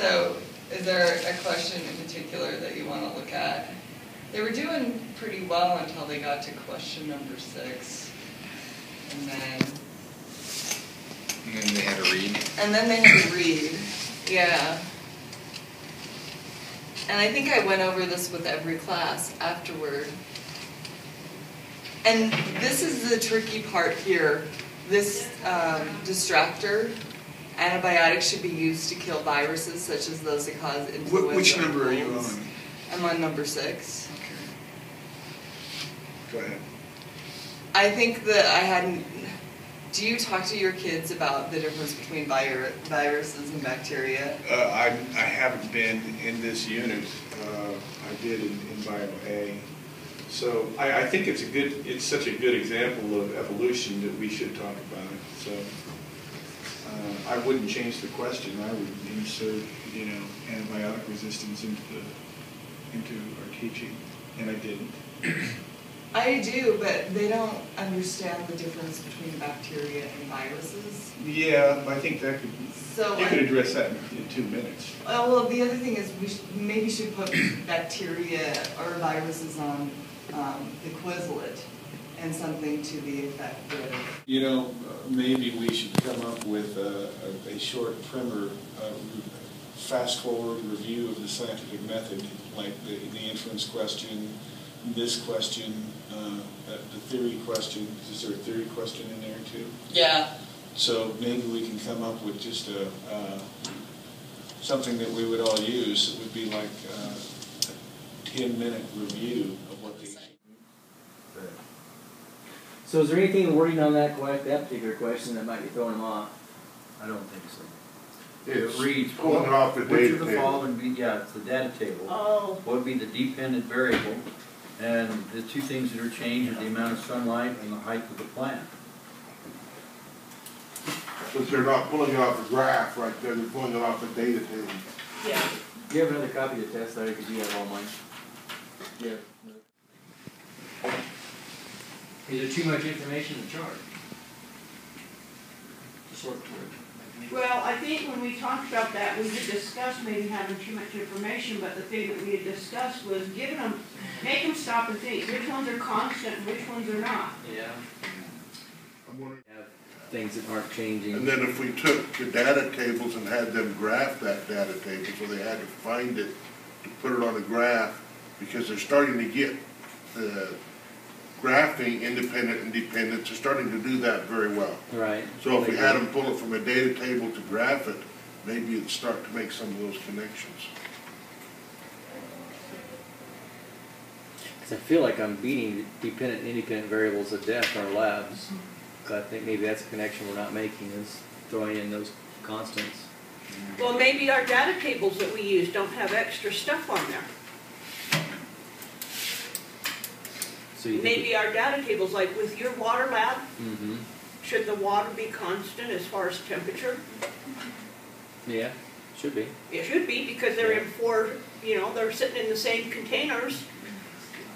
So, is there a question in particular that you want to look at? They were doing pretty well until they got to question number 6. And then they had to read. And then they had to read, yeah. And I think I went over this with every class afterward. And this is the tricky part here. This distractor, antibiotics should be used to kill viruses such as those that cause influenza. Which number are you on? I'm on number 6. Okay. Go ahead. I think that I hadn't... Do you talk to your kids about the difference between viruses and bacteria? I haven't been in this unit. I did in Bio A. So I think it's such a good example of evolution that we should talk about it. So I wouldn't change the question. I would insert, antibiotic resistance into our teaching, and I didn't. I do, but they don't understand the difference between bacteria and viruses. Yeah, I think that could. So you could address that in 2 minutes. Well, the other thing is we maybe should put bacteria or viruses on the Quizlet and something to the effect of. Maybe we should come up with a short primer, fast-forward review of the scientific method, like the inference question, this question, the theory question. Is there a theory question in there too? Yeah. So maybe we can come up with just something that we would all use. It would be like a 10-minute review of what they say. So is there anything in wording on that particular question that might be throwing them off? I don't think so. It reads, pulling off the which data of the table. following be, it's the data table. Oh. What would be the dependent variable? And the two things that are changed are the amount of sunlight and the height of the plant. But they're not pulling it off a graph right there, they're pulling it off a data table. Yeah. Do you have another copy of the test, Larry? Because you have all mine. Yeah. Is there too much information to chart? To sort through. Well, I think when we talked about that, we did discuss maybe having too much information, but the thing that we had discussed was giving them, make them stop and think, which ones are constant and which ones are not. Yeah. I'm wondering. Have things that aren't changing. And then if we took the data tables and had them graph that data table, so they had to find it to put it on a graph, because they're starting to get graphing independent and dependent, they're starting to do that very well. Right. So if we had them pull it from a data table to graph it, maybe it'd start to make some of those connections. Because I feel like I'm beating dependent and independent variables to death in our labs. I think maybe that's a connection we're not making, is throwing in those constants. Well, maybe our data tables that we use don't have extra stuff on there. So you Maybe our data tables, like with your water lab, mm-hmm. should the water be constant as far as temperature? Yeah, should be. It should be, because they're in four, they're sitting in the same containers.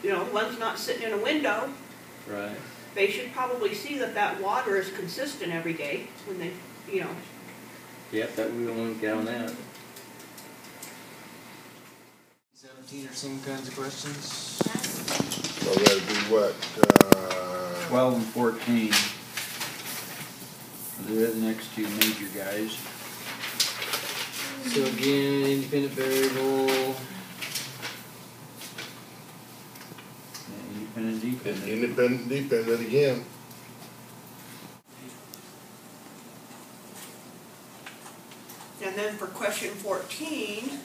One's not sitting in a window. Right. They should probably see that water is consistent every day when they, Yep, that we won't get on that. 17 or some kinds of questions? So that'd be what, 12 and 14. They're the next two major guys. So again, independent variable. Independent, independent again. And then for question 14,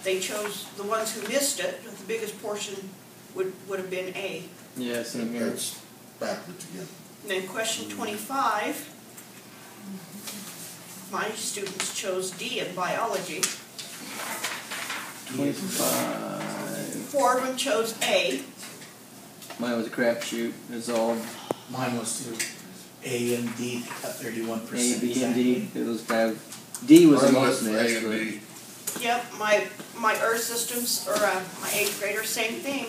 they chose the ones who missed it. The biggest portion would have been A. Yes, and That's backwards again. And then question 25, my students chose D in biology. 25. 4 of them chose A. Mine was a crapshoot. It's all Mine was too. A and D at 31%. A, B, and D. It was kind of, D was the most A missed. and D. Yep, my Earth systems, or my 8th grader, same thing.